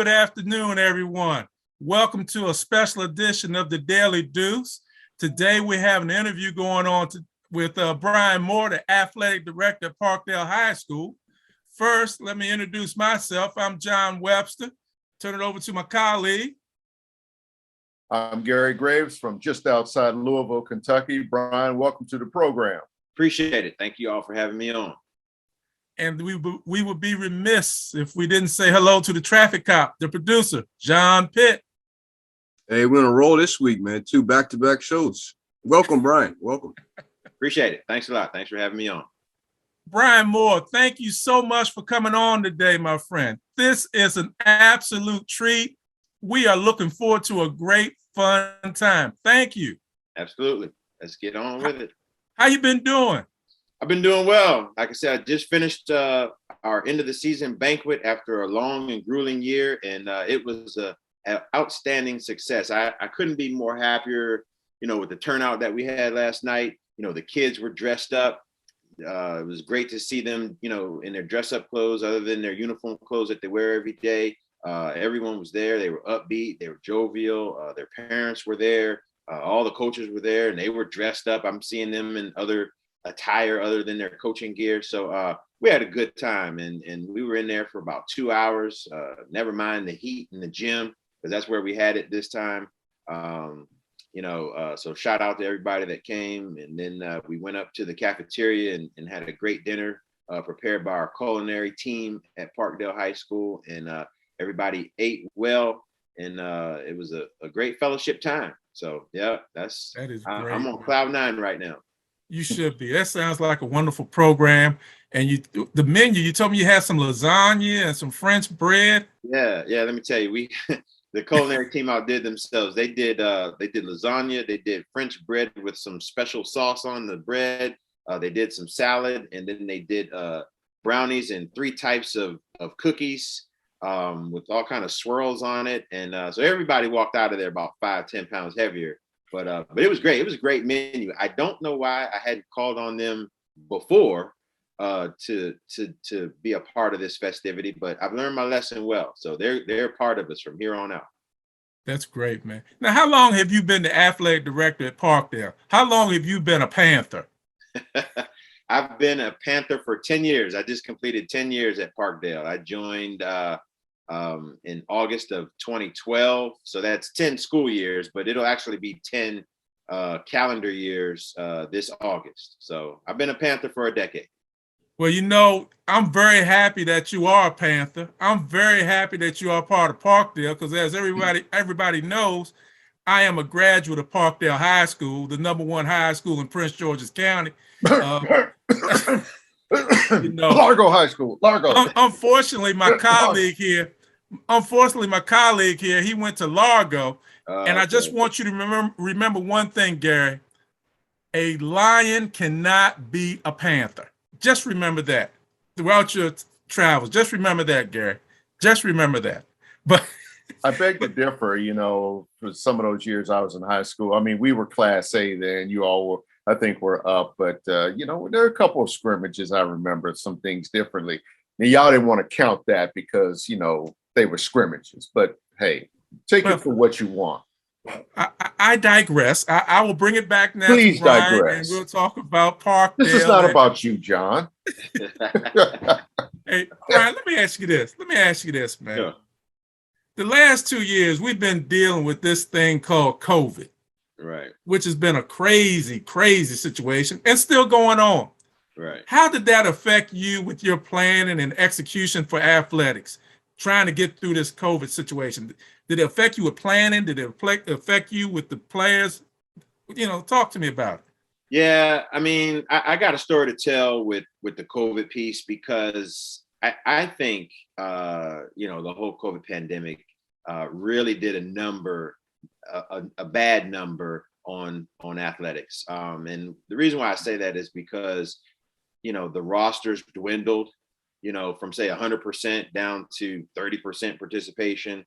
good afternoon, everyone. Welcome to a special edition of the Daily Deuce. Today we have an interview going on with Brian Moore, the athletic director at Parkdale High School. First, let me introduce myself. I'm John Webster. Turn it over to my colleague. I'm Gary Graves from just outside Louisville, Kentucky. Brian, welcome to the program. Appreciate it. Thank you all for having me on. And we would be remiss if we didn't say hello to the traffic cop, the producer, John Pitt. Hey, we're gonna roll this week, man. 2 back-to-back shows. Welcome, Brian. Welcome. Appreciate it. Thanks a lot. Thanks for having me on. Brian Moore, thank you so much for coming on today, my friend. This is an absolute treat. We are looking forward to a great, fun time. Thank you. Absolutely. Let's get on with it. How you been doing? I've been doing well. Like I said, I just finished our end of the season banquet after a long and grueling year, and it was an outstanding success. I couldn't be more happier, with the turnout that we had last night. The kids were dressed up. It was great to see them, in their dress-up clothes, other than their uniform clothes that they wear every day. Everyone was there. They were upbeat. They were jovial. Their parents were there. All the coaches were there, and they were dressed up. I'm seeing them in other attire other than their coaching gear. So we had a good time, and we were in there for about 2 hours. Never mind the heat in the gym, because that's where we had it this time. So shout out to everybody that came. And then we went up to the cafeteria and had a great dinner prepared by our culinary team at Parkdale High School. And everybody ate well, and it was a great fellowship time. So yeah, that is great. I'm on cloud 9 right now. You should be. That sounds like a wonderful program. And the menu, you told me you had some lasagna and some French bread. Yeah. Let me tell you, the culinary team outdid themselves. They did lasagna. They did French bread with some special sauce on the bread. They did some salad, and then they did brownies and 3 types of cookies with all kind of swirls on it. And so everybody walked out of there about 5-10 pounds heavier. But it was great. It was a great menu. I don't know why I hadn't called on them before to be a part of this festivity, but I've learned my lesson well. So they're a part of us from here on out. That's great, man. Now, how long have you been the athletic director at Parkdale? How long have you been a Panther? I've been a Panther for 10 years. I just completed 10 years at Parkdale. I joined in August of 2012. So that's 10 school years, but it'll actually be 10 calendar years this August. So I've been a Panther for a decade. Well, I'm very happy that you are a Panther. I'm very happy that you are part of Parkdale, because as everybody knows, I am a graduate of Parkdale High School, the #1 high school in Prince George's County. Largo High School. Largo. Unfortunately, my colleague here, he went to Largo. And I just want you to remember one thing, Gary. A lion cannot beat a panther. Just remember that throughout your travels. Just remember that, Gary. Just remember that. But I beg to differ, for some of those years I was in high school. I mean, we were Class A then. You all were, I think, were up. But, there are a couple of scrimmages. I remember some things differently. Now, y'all didn't want to count that because, they were scrimmages. But, hey, take it for what you want. I digress. I will bring it back now. Please to Brian, digress. And we'll talk about Parkdale. This is not about you, John. Hey, Brian, let me ask you this, man. Sure. The last 2 years, we've been dealing with this thing called COVID, Right. which has been a crazy, crazy situation and still going on. Right. How did that affect you with your planning and execution for athletics, trying to get through this COVID situation? Did it affect you with planning? Did it affect you with the players? Talk to me about it. Yeah, I mean, I got a story to tell with the COVID piece, because I think, the whole COVID pandemic really did a bad number on athletics. And the reason why I say that is because, the rosters dwindled, from say 100% down to 30% participation.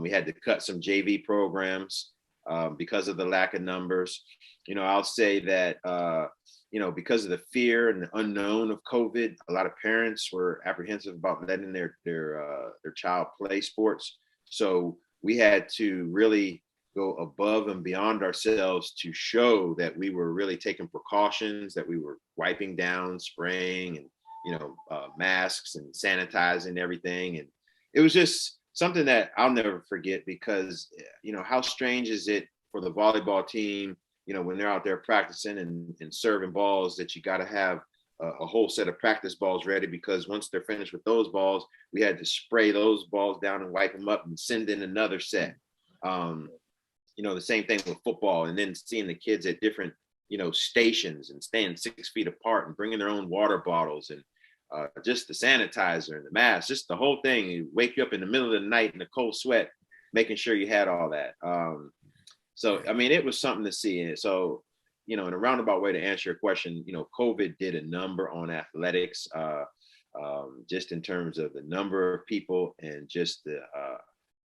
We had to cut some JV programs. because of the lack of numbers. I'll say that, because of the fear and the unknown of COVID, a lot of parents were apprehensive about letting their child play sports. So we had to really go above and beyond ourselves to show that we were really taking precautions, that we were wiping down, spraying, and masks and sanitizing everything. And it was just something that I'll never forget, because how strange is it for the volleyball team, when they're out there practicing and serving balls, that you got to have a whole set of practice balls ready, because once they're finished with those balls, we had to spray those balls down and wipe them up and send in another set. The same thing with football, and then seeing the kids at different, stations and staying 6 feet apart and bringing their own water bottles, and just the sanitizer and the mask, just the whole thing. You wake you up in the middle of the night in a cold sweat, making sure you had all that. So, I mean, it was something to see. And so, in a roundabout way to answer your question, COVID did a number on athletics, just in terms of the number of people and just the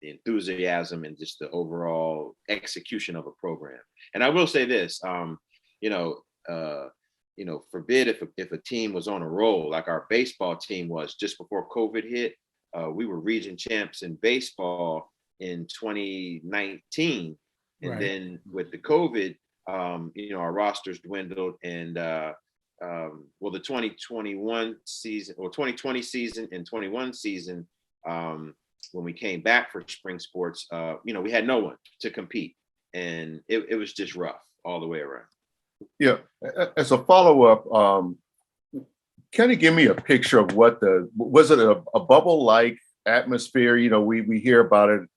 enthusiasm and just the overall execution of a program. And I will say this, forbid if a team was on a roll, like our baseball team was just before COVID hit. We were region champs in baseball in 2019. And then with the COVID, our rosters dwindled, and the 2021 season, or 2020 season and 21 season, when we came back for spring sports, we had no one to compete, and it was just rough all the way around. Yeah. As a follow-up, kind of give me a picture of was it a bubble-like atmosphere? We hear about it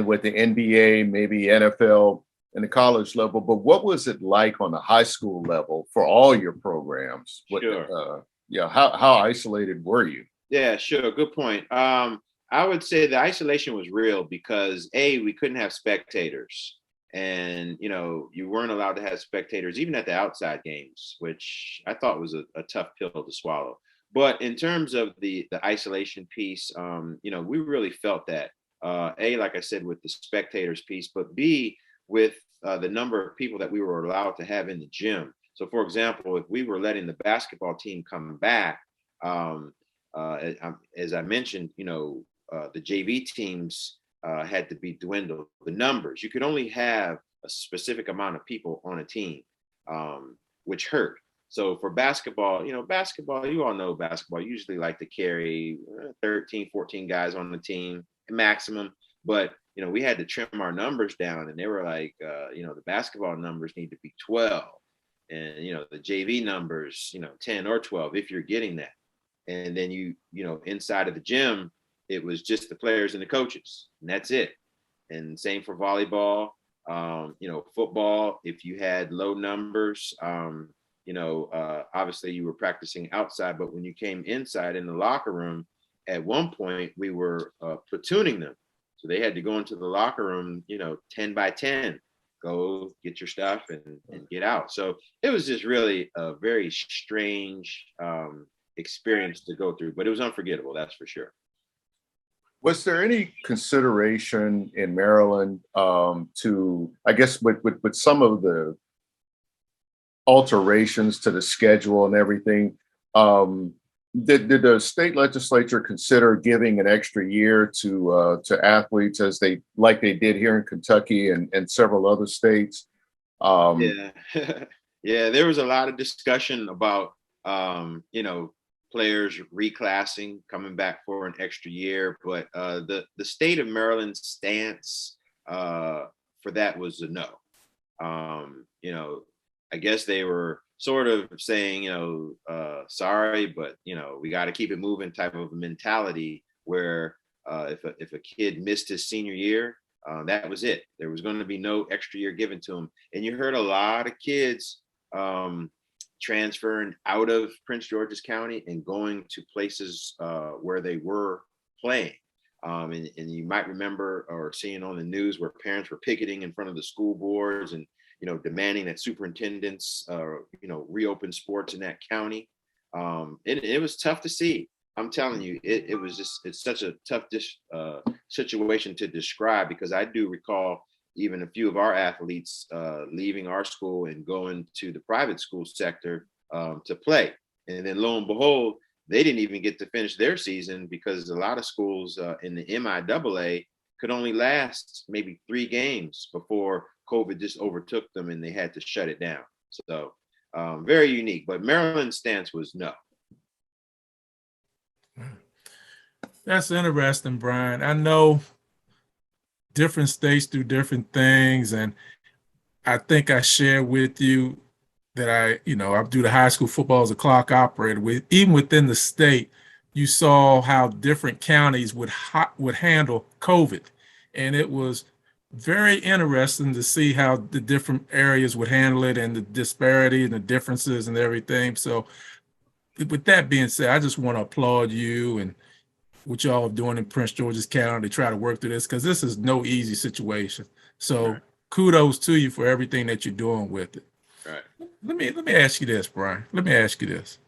with the NBA, maybe NFL and the college level, but what was it like on the high school level for all your programs? Sure. How isolated were you? Yeah, sure. Good point. I would say the isolation was real because we couldn't have spectators, and you weren't allowed to have spectators even at the outside games, which I thought was a tough pill to swallow. But in terms of the isolation piece, we really felt that. Like I said, with the spectators piece, but B, with the number of people that we were allowed to have in the gym. So, for example, if we were letting the basketball team come back, as I mentioned, the JV teams had to be dwindled. The numbers, you could only have a specific amount of people on a team, which hurt. So for basketball, you all know basketball usually like to carry 13, 14 guys on the team maximum. But, we had to trim our numbers down, and they were like, the basketball numbers need to be 12, and, the JV numbers, 10 or 12, if you're getting that. And then inside of the gym, it was just the players and the coaches, and that's it. And same for volleyball, football. If you had low numbers, obviously you were practicing outside, but when you came inside in the locker room, at one point we were platooning them. So they had to go into the locker room, 10 by 10, go get your stuff and get out. So it was just really a very strange experience to go through, but it was unforgettable, that's for sure. Was there any consideration in Maryland to, I guess, with some of the alterations to the schedule and everything, did the state legislature consider giving an extra year to athletes as they did here in Kentucky and several other states? Yeah, there was a lot of discussion about, players reclassing, coming back for an extra year, but the state of Maryland's stance for that was a no. I guess they were sort of saying, sorry, but we got to keep it moving type of mentality, where if a kid missed his senior year, that was it. There was going to be no extra year given to him. And you heard a lot of kids transferring out of Prince George's County and going to places where they were playing. And you might remember or seeing on the news where parents were picketing in front of the school boards and, demanding that superintendents, reopen sports in that county. It was tough to see. I'm telling you, it's such a tough situation to describe, because I do recall, even a few of our athletes leaving our school and going to the private school sector to play. And then lo and behold, they didn't even get to finish their season because a lot of schools in the MIAA could only last maybe 3 games before COVID just overtook them and they had to shut it down. So very unique, but Maryland's stance was no. That's interesting, Brian. I know different states do different things, and I think I share with you that I do the high school football as a clock operator. Even within the state, you saw how different counties would handle COVID, and it was very interesting to see how the different areas would handle it and the disparity and the differences and everything. So, with that being said, I just want to applaud you and what y'all are doing in Prince George's County to try to work through this, because this is no easy situation. So Right. kudos to you for everything that you're doing with it. Right. Let me ask you this, Brian. Let me ask you this.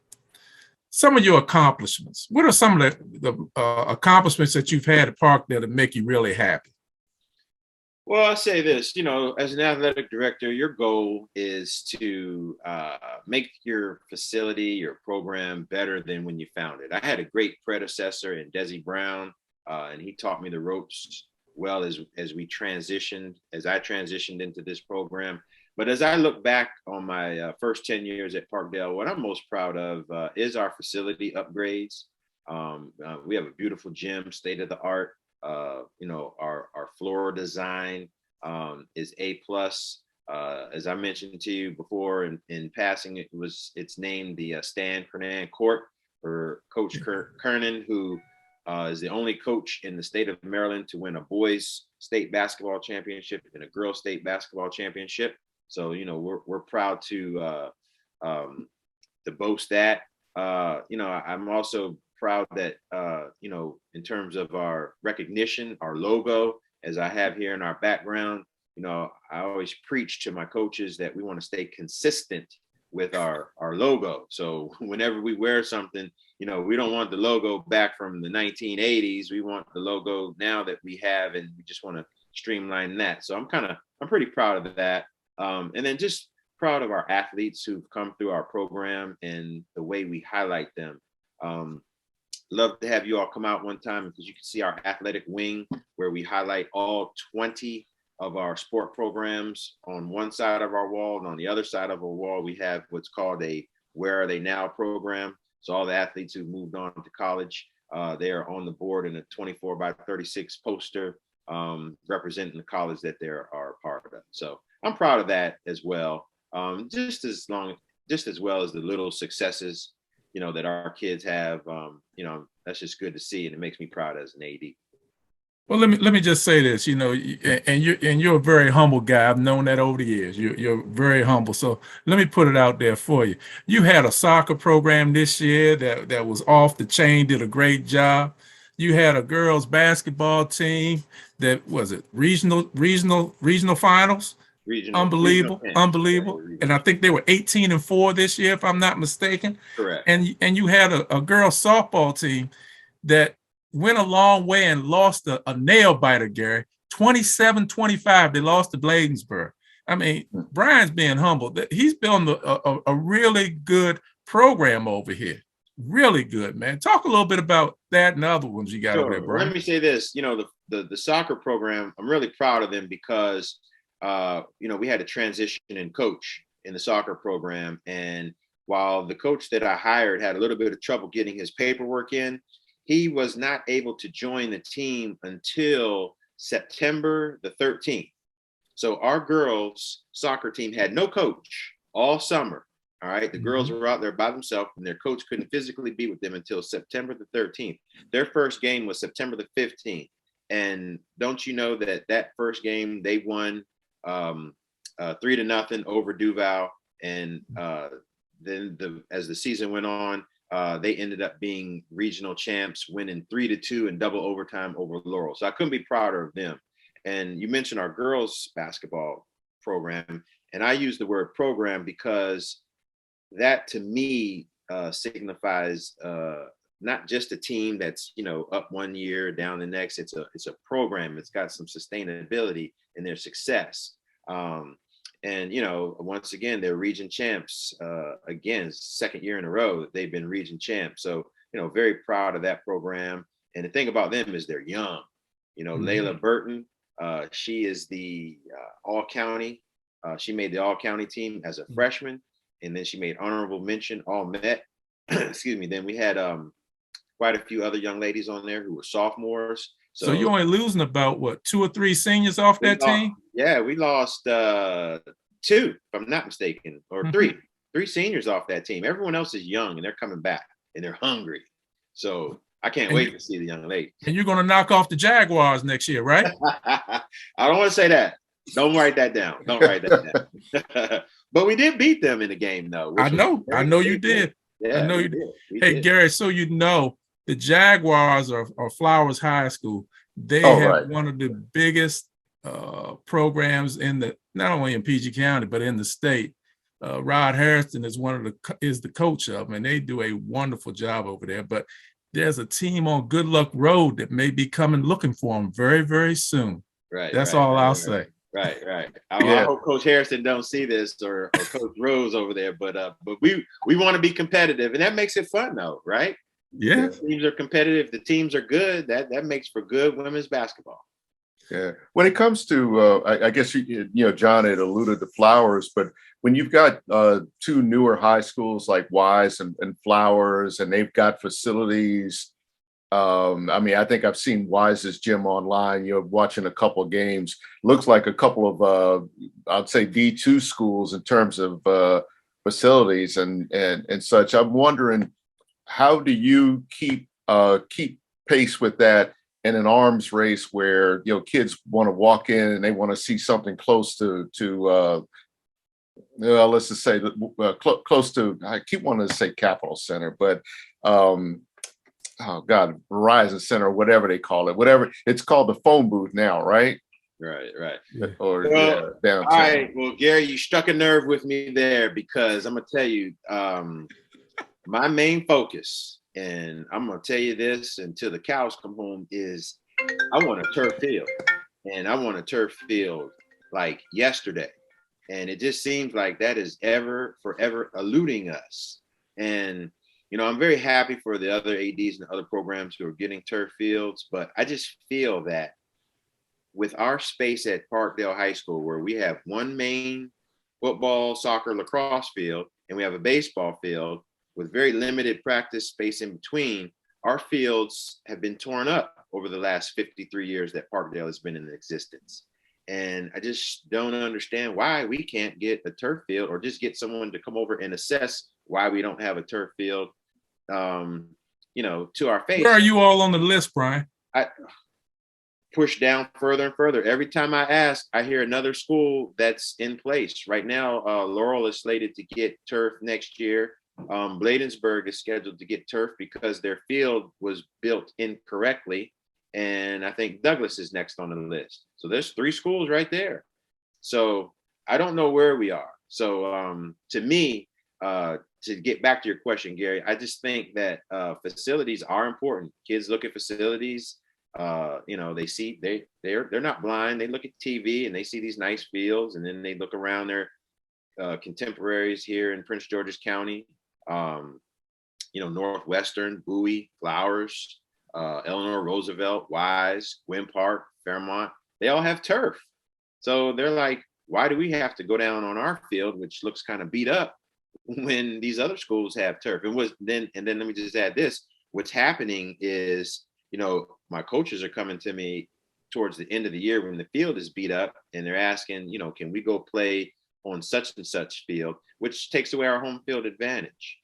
Some of your accomplishments. What are some of the accomplishments that you've had at Parkdale that make you really happy? Well, I'll say this, as an athletic director, your goal is to make your facility, your program better than when you found it. I had a great predecessor in Desi Brown, and he taught me the ropes well as I transitioned into this program. But as I look back on my first 10 years at Parkdale, what I'm most proud of is our facility upgrades. We have a beautiful gym, state of the art. Our floor design is A+. As I mentioned to you before in passing, it's named the Stan Kernan Court for Coach Kernan, who is the only coach in the state of Maryland to win a boys state basketball championship and a girls state basketball championship. So we're proud to boast that. I'm also proud that in terms of our recognition, our logo, as I have here in our background, I always preach to my coaches that we want to stay consistent with our logo. So whenever we wear something, we don't want the logo back from the 1980s. We want the logo now that we have, and we just want to streamline that. So I'm pretty proud of that. And then just proud of our athletes who've come through our program and the way we highlight them. Love to have you all come out one time because you can see our athletic wing where we highlight all 20 of our sport programs on one side of our wall, and on the other side of our wall, we have what's called a Where Are They Now program. So all the athletes who moved on to college, they are on the board in a 24x36 poster representing the college that they are a part of. So I'm proud of that as well. Just as well as the little successes, that our kids have. That's just good to see, and it makes me proud as an AD. Well, let me just say this, and you're a very humble guy. I've known that over the years. You're very humble. So let me put it out there for you. You had a soccer program this year that was off the chain, did a great job. You had a girls basketball team that was it regional finals. Unbelievable. And I think they were 18-4 this year, if I'm not mistaken. Correct. And you had a girls softball team that went a long way and lost a nail biter, Gary. 27-25, they lost to Bladensburg. I mean, Brian's being humble. He's building a really good program over here. Really good, man. Talk a little bit about that and other ones you got over there, Brian. Let me say this. The soccer program, I'm really proud of them because we had a transition in coach in the soccer program. And while the coach that I hired had a little bit of trouble getting his paperwork in, he was not able to join the team until September the 13th. So our girls soccer team had no coach all summer. All right. The girls were out there by themselves and their coach couldn't physically be with them until September the 13th. Their first game was September the 15th. And don't you know that first game they won 3-0 over Duval. And then as the season went on, they ended up being regional champs, winning 3-2 in double overtime over Laurel. So I couldn't be prouder of them. And you mentioned our girls basketball program, and I use the word program because that to me signifies not just a team that's, up one year, down the next. It's a program. It's got some sustainability in their success. And once again, they're region champs. Again, second year in a row that they've been region champs. So, very proud of that program. And the thing about them is they're young. Layla Burton, she is the all county. She made the all county team as a freshman, and then she made honorable mention all Met. Excuse me. Then we had quite a few other young ladies on there who were sophomores. So you're only losing about what, 2 or 3 seniors off that team? Yeah, we lost 2, if I'm not mistaken, or 3 seniors off that team. Everyone else is young and they're coming back and they're hungry. So I can't wait to see the young ladies. And you're going to knock off the Jaguars next year, right? I don't want to say that. Don't write that down. Don't write that down. But we did beat them in the game, though. I know you did. Yeah, I know you did. Hey, Gary, so the Jaguars are Flowers High School. They have one of the biggest programs not only in PG County but in the state. Rod Harrison is the coach of them, and they do a wonderful job over there. But there's a team on Good Luck Road that may be coming looking for them very, very soon. Right. That's all I'll say. Right. I hope Coach Harrison don't see this or Coach Rose over there, but we want to be competitive, and that makes it fun, though, right? Yeah. The teams are competitive. The teams are good. That makes for good women's basketball. Yeah. When it comes to, I guess, John had alluded to Flowers, but when you've got 2 newer high schools like Wise and Flowers, and they've got facilities, I think I've seen Wise's gym online, watching a couple of games. Looks like a couple of, I'd say D2 schools in terms of facilities and such. I'm wondering, how do you keep pace with that in an arms race where kids want to walk in and they want to see something close to let's just say close to, I keep wanting to say Capitol Center, but Verizon Center, whatever they call it, whatever it's called, the phone booth now, right? Right. Or All downtown. right. Well, Gary, you struck a nerve with me there, because I'm gonna tell you, my main focus, and I'm gonna tell you this until the cows come home, is I want a turf field, and I want a turf field like yesterday. And it just seems like that is forever eluding us. And I'm very happy for the other ADs and other programs who are getting turf fields, but I just feel that with our space at Parkdale High School, where we have one main football, soccer, lacrosse field, and we have a baseball field with very limited practice space in between, our fields have been torn up over the last 53 years that Parkdale has been in existence. And I just don't understand why we can't get a turf field, or just get someone to come over and assess why we don't have a turf field, to our face. Where are you all on the list, Brian? I push down further and further. Every time I ask, I hear another school that's in place. Right now, Laurel is slated to get turf next year. Bladensburg is scheduled to get turf because their field was built incorrectly. And I think Douglas is next on the list. So there's 3 schools right there. So I don't know where we are. So to me, to get back to your question, Gary, I just think that facilities are important. Kids look at facilities. They see they're not blind. They look at TV and they see these nice fields, and then they look around their contemporaries here in Prince George's County. Northwestern, Bowie, Flowers, Eleanor Roosevelt, Wise, Gwynn Park, Fairmont. They all have turf. So they're like, why do we have to go down on our field, which looks kind of beat up, when these other schools have turf? And then let me just add this. What's happening is, my coaches are coming to me towards the end of the year when the field is beat up, and they're asking, can we go play on such and such field, which takes away our home field advantage.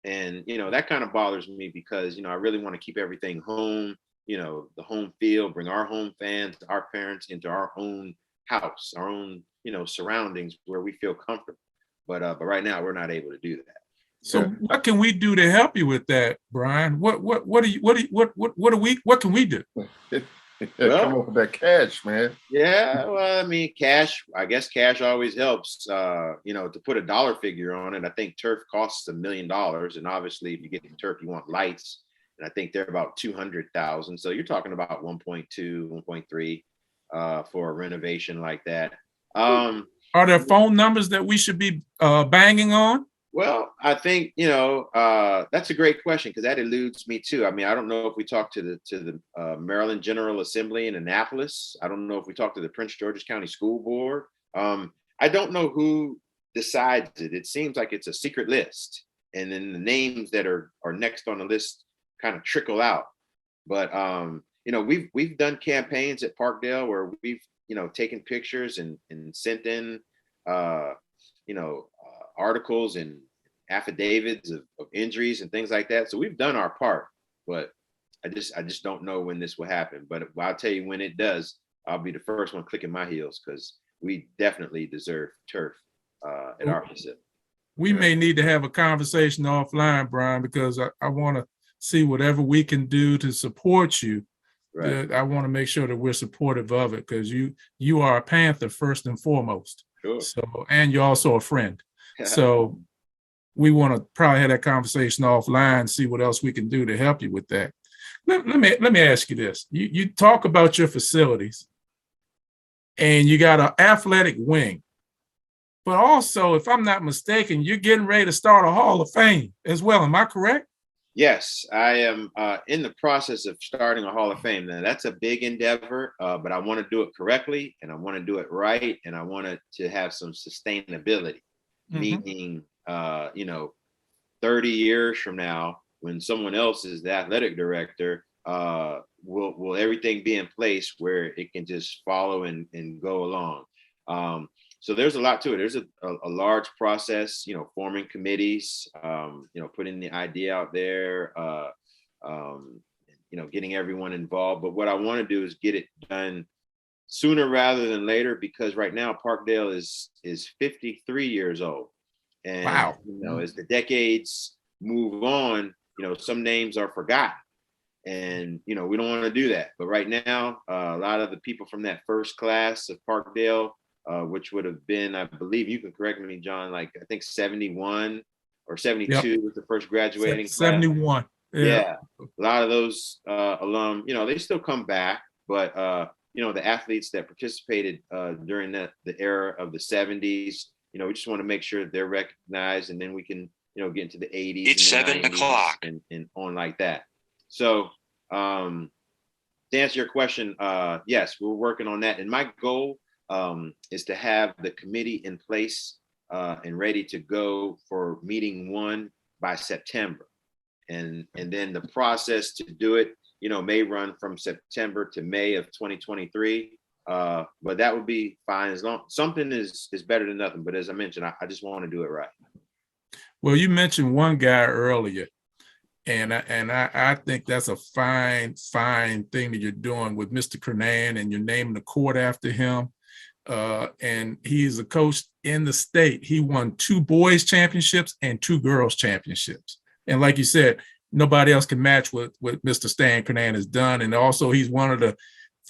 And, that kind of bothers me, because, I really want to keep everything home, the home field, bring our home fans, our parents into our own house, our own, surroundings where we feel comfortable. But right now we're not able to do that. So what can we do to help you with that, Brian? What can we do? Come up with that cash, man. Yeah, well, cash, I guess cash always helps. To put a dollar figure on it, I think turf costs $1 million. And obviously if you get the turf, you want lights, and I think they're about 200,000. So you're talking about 1.2, 1.3 for a renovation like that. Are there phone numbers that we should be banging on? Well, I think that's a great question, because that eludes me too. I mean, I don't know if we talked to the Maryland General Assembly in Annapolis. I don't know if we talked to the Prince George's County School Board. I don't know who decides it. It seems like it's a secret list, and then the names that are next on the list kind of trickle out. But we've done campaigns at Parkdale where we've taken pictures and sent in articles and affidavits of injuries and things like that. So we've done our part, but I just don't know when this will happen. But I'll tell you, when it does, I'll be the first one clicking my heels, because we definitely deserve turf at our facility. We may need to have a conversation offline, Brian, because I want to see whatever we can do to support you. Right. I want to make sure that we're supportive of it, because you are a Panther first and foremost. Sure. So, and you're also a friend. So we want to probably have that conversation offline, see what else we can do to help you with that. Let me ask you this. You talk about your facilities, and you got an athletic wing, but also, if I'm not mistaken, you're getting ready to start a Hall of Fame as well. Am I correct? Yes, I am in the process of starting a Hall of Fame. Now, that's a big endeavor, but I want to do it correctly, and I want to do it right, and I want it to have some sustainability. Meaning, 30 years from now, when someone else is the athletic director, will everything be in place where it can just follow and go along? So there's a lot to it. There's a large process, forming committees, putting the idea out there, getting everyone involved. But what I want to do is get it done sooner rather than later, because right now Parkdale is 53 years old. And wow. As the decades move on, some names are forgotten. And we don't want to do that. But right now, a lot of the people from that first class of Parkdale, which would have been, I believe, you can correct me, John, like I think 71 or 72 was the first graduating 71. class. Yeah. A lot of those alum, they still come back, but the athletes that participated during the era of the 70s, we just want to make sure they're recognized, and then we can, get into the 80s. It's 7 o'clock. And on like that. So to answer your question, yes, we're working on that. And my goal is to have the committee in place and ready to go for meeting 1 by September. And then the process to do it, may run from September to May of 2023. But that would be fine, as long something is better than nothing. But as I mentioned, I just want to do it right. Well, you mentioned one guy earlier, and I think that's a fine thing that you're doing with Mr. Kernan, and you're naming the court after him. And he's a coach in the state. He won 2 boys championships and 2 girls championships. And like you said, nobody else can match what Mr. Stan Kernan has done. And also, he's one of the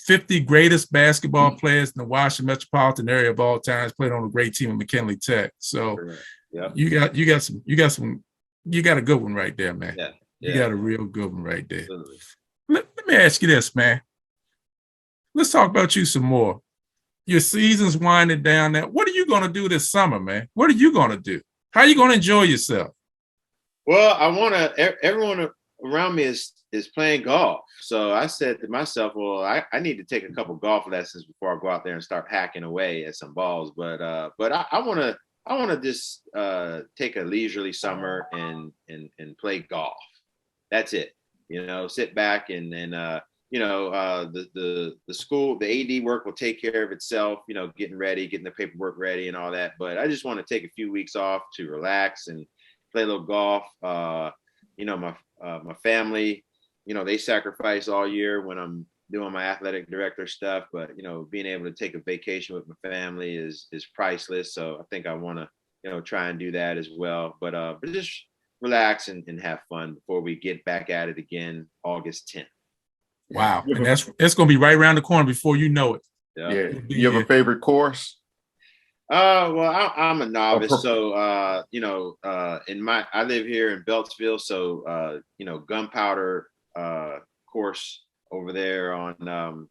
50 greatest basketball players in the Washington metropolitan area of all times. Played on a great team at McKinley Tech. So yeah. you got a good one right there, man. Yeah. You got a real good one right there. Absolutely. Let me ask you this, man. Let's talk about you some more. Your season's winding down now. What are you going to do this summer, man? What are you going to do? How are you going to enjoy yourself? Well, I want to, everyone around me is playing golf. So I said to myself, well, I need to take a couple golf lessons before I go out there and start hacking away at some balls. But I want to just take a leisurely summer and play golf. That's it. Sit back and the school, the AD work will take care of itself, getting ready, getting the paperwork ready and all that. But I just want to take a few weeks off to relax and play a little golf. My family, they sacrifice all year when I'm doing my athletic director stuff, but being able to take a vacation with my family is priceless. So I think I want to, try and do that as well. But just relax and have fun before we get back at it again August 10th. Wow. And that's going to be right around the corner before you know it. Yeah. You have a favorite course? Well, I'm a novice, so I live here in Beltsville, so Gunpowder course over there on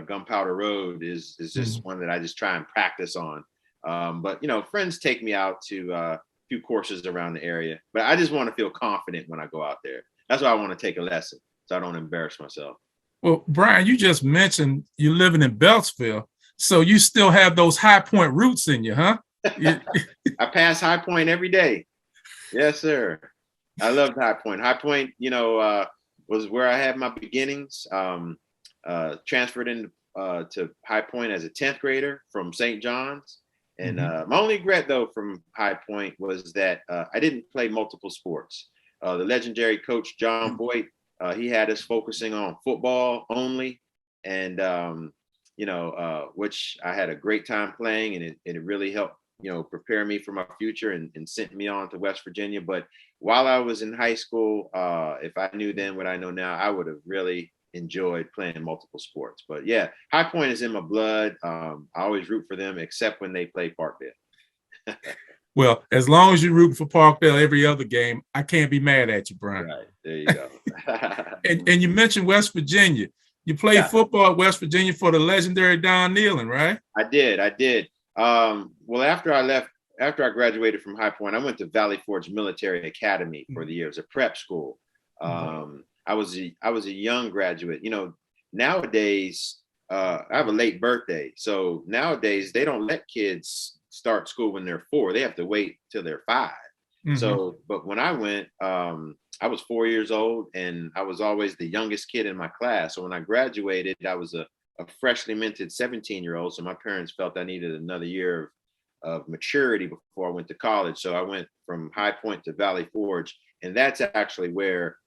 Gunpowder Road is just one that I just try and practice on. But friends take me out to a few courses around the area, but I just want to feel confident when I go out there. That's why I want to take a lesson so I don't embarrass myself. Well, Brian, you just mentioned you living in Beltsville, so you still have those High Point roots in you, huh? I pass High Point every day. Yes, sir. I loved High Point. High Point, was where I had my beginnings. Transferred into to High Point as a 10th grader from St. John's. And my only regret, though, from High Point was that I didn't play multiple sports. The legendary coach, John Boyd, he had us focusing on football only. And, which I had a great time playing, and it really helped, prepare me for my future and sent me on to West Virginia. But while I was in high school, if I knew then what I know now, I would have really enjoyed playing multiple sports. But yeah, High Point is in my blood. I always root for them, except when they play Parkdale. Well, as long as you root for Parkdale every other game, I can't be mad at you, Brian. Right, there you go. and you mentioned West Virginia. You played football at West Virginia for the legendary Don Nealon, right? I did. Well, after I graduated from High Point, I went to Valley Forge Military Academy for the year. It was a prep school. I was a young graduate. Nowadays, I have a late birthday. So nowadays they don't let kids start school when they're 4. They have to wait till they're 5. So, but when I went, I was 4 years old and I was always the youngest kid in my class. So when I graduated, I was a freshly minted 17-year-old. So my parents felt I needed another year of maturity before I went to college. So I went from High Point to Valley Forge. And that's actually where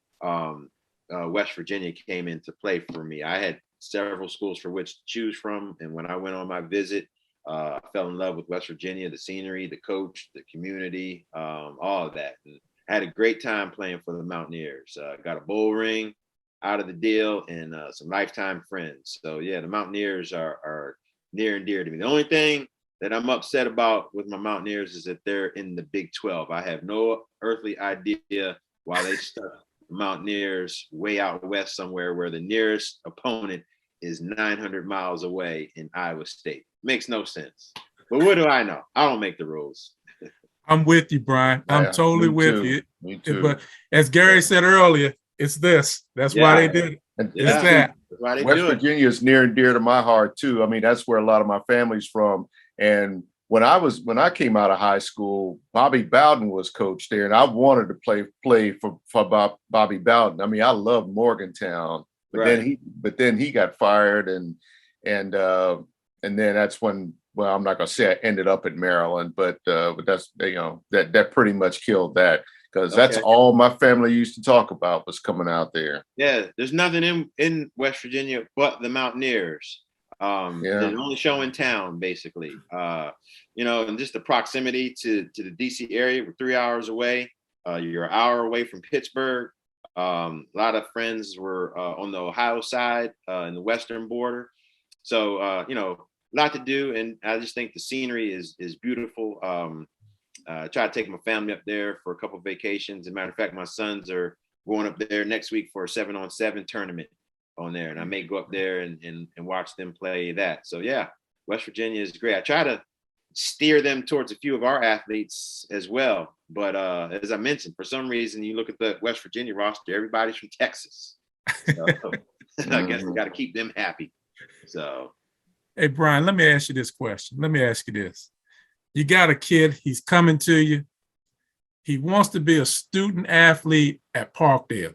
West Virginia came into play for me. I had several schools for which to choose from. And when I went on my visit, I fell in love with West Virginia, the scenery, the coach, the community, all of that. And I had a great time playing for the Mountaineers. Got a bowl ring out of the deal and some lifetime friends. So yeah, the Mountaineers are near and dear to me. The only thing that I'm upset about with my Mountaineers is that they're in the Big 12. I have no earthly idea why they stuck Mountaineers way out west somewhere where the nearest opponent is 900 miles away in Iowa State. Makes no sense. But what do I know? I don't make the rules. I'm with you, Brian. I'm totally with you. Me too. But as Gary said earlier, it's this. That's why they did it. It's that. West Virginia is near and dear to my heart too. I mean, that's where a lot of my family's from. And when I came out of high school, Bobby Bowden was coach there, and I wanted to play for Bobby Bowden. I mean, I loved Morgantown, but then he got fired, and then that's when, well, I'm not gonna say I ended up in Maryland, but that's that pretty much killed that, because that's all my family used to talk about was coming out there. Yeah, there's nothing in West Virginia but the Mountaineers. They're the only show in town, basically. And just the proximity to the DC area. We're 3 hours away. You're an hour away from Pittsburgh. A lot of friends were on the Ohio side in the western border. So, a lot to do. And I just think the scenery is beautiful. I try to take my family up there for a couple of vacations. As a matter of fact, my sons are going up there next week for a 7-on-7 tournament on there. And I may go up there and watch them play that. So yeah, West Virginia is great. I try to steer them towards a few of our athletes as well. But as I mentioned, for some reason, you look at the West Virginia roster, everybody's from Texas. So I guess we got to keep them happy. So. Hey, Brian, let me ask you this question. Let me ask you this. You got a kid, he's coming to you. He wants to be a student athlete at Parkdale.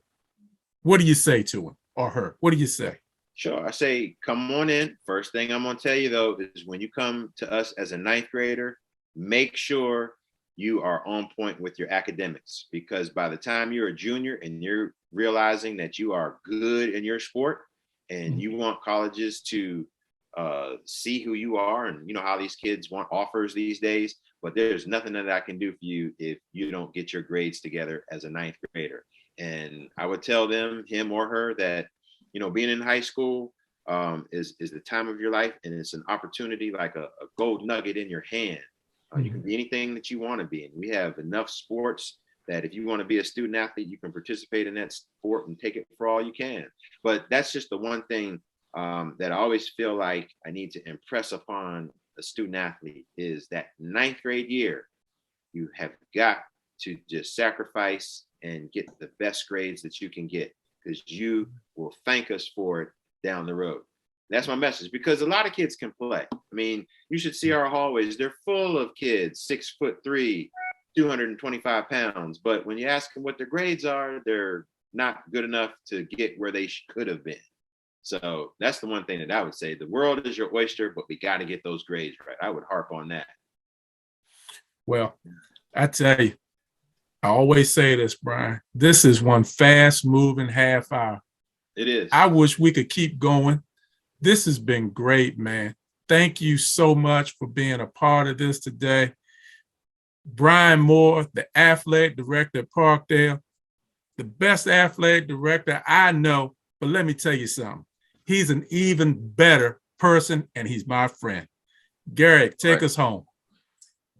What do you say to him or her? What do you say? Sure. I say, come on in. First thing I'm going to tell you, though, is when you come to us as a 9th grader, make sure you are on point with your academics, because by the time you're a junior and you're realizing that you are good in your sport and you want colleges to see who you are, and you know how these kids want offers these days, but there's nothing that I can do for you if you don't get your grades together as a 9th grader. And I would tell them, him or her, that being in high school is the time of your life, and it's an opportunity like a gold nugget in your hand. You can be anything that you want to be, and we have enough sports that if you want to be a student athlete, you can participate in that sport and take it for all you can. But that's just the one thing that I always feel like I need to impress upon a student athlete is that 9th grade year, you have got to just sacrifice and get the best grades that you can get, because you will thank us for it down the road. That's my message, because a lot of kids can play. I mean, you should see our hallways. They're full of kids, 6'3", 225 pounds. But when you ask them what their grades are, they're not good enough to get where they could have been. So that's the one thing that I would say. The world is your oyster, but we got to get those grades right. I would harp on that. Well, I tell you, I always say this, Brian. This is one fast-moving half hour. It is. I wish we could keep going. This has been great, man. Thank you so much for being a part of this today. Brian Moore, the athletic director at Parkdale, the best athletic director I know. But let me tell you something. He's an even better person, and he's my friend. Garrett, take us home.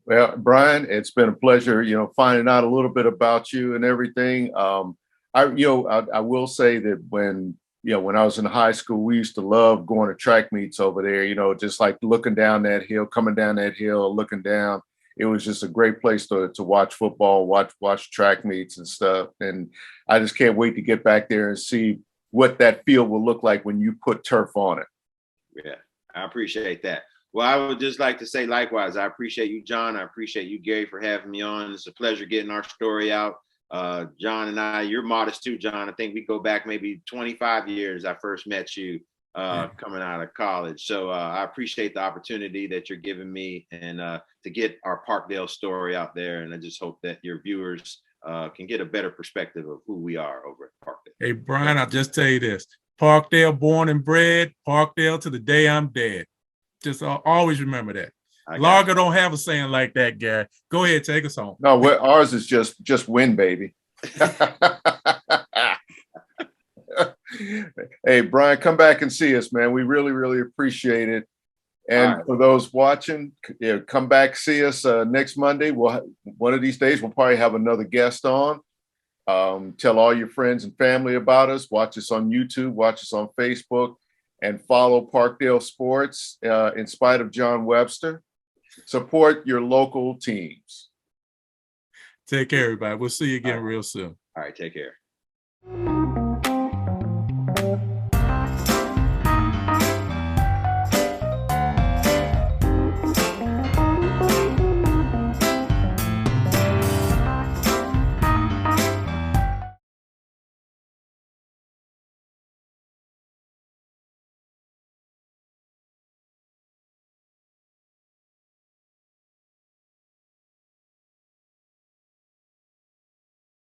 Well, Brian, it's been a pleasure, finding out a little bit about you and everything. I will say that when I was in high school, we used to love going to track meets over there, just like looking down that hill, coming down that hill, looking down. It was just a great place to watch football, watch track meets and stuff. And I just can't wait to get back there and see what that field will look like when you put turf on it. Yeah, I appreciate that. Well, I would just like to say likewise, I appreciate you, John. I appreciate you, Gary, for having me on. It's a pleasure getting our story out. John and I, you're modest too, John. I think we go back maybe 25 years. I first met you coming out of college. So I appreciate the opportunity that you're giving me and to get our Parkdale story out there. And I just hope that your viewers can get a better perspective of who we are over at Parkdale. Hey, Brian, I'll just tell you this. Parkdale born and bred, Parkdale to the day I'm dead. Just always remember that. Largo don't have a saying like that, Gary. Go ahead, take us home. No, ours is just win, baby. Hey, Brian, come back and see us, man. We really, really appreciate it. And for those watching, come back, see us next Monday. One of these days, we'll probably have another guest on. Tell all your friends and family about us. Watch us on YouTube, watch us on Facebook, and follow Parkdale Sports in spite of John Webster. Support your local teams. Take care, everybody. We'll see you again real soon. All right, take care.